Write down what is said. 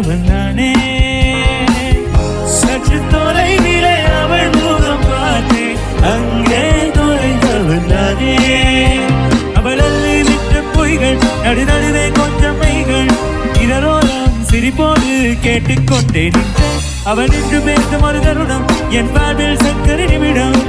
அவன் தானே. சற்று தொலைவிலே அவள் முகம் பார்த்தேன், அங்கே தொலைந்தவன் தானே. அவள் அள்ளி விட்ட பொய்கள் நடு நடுவே கொஞ்சம் மைகள் இதரோரம் சிரிப்போடு கேட்டுக்கொண்டே நின்றேன். அவள் நின்று பேசும் ஒரு தருணம் என் வாழ்வில் சக்கரை நிமிடம்.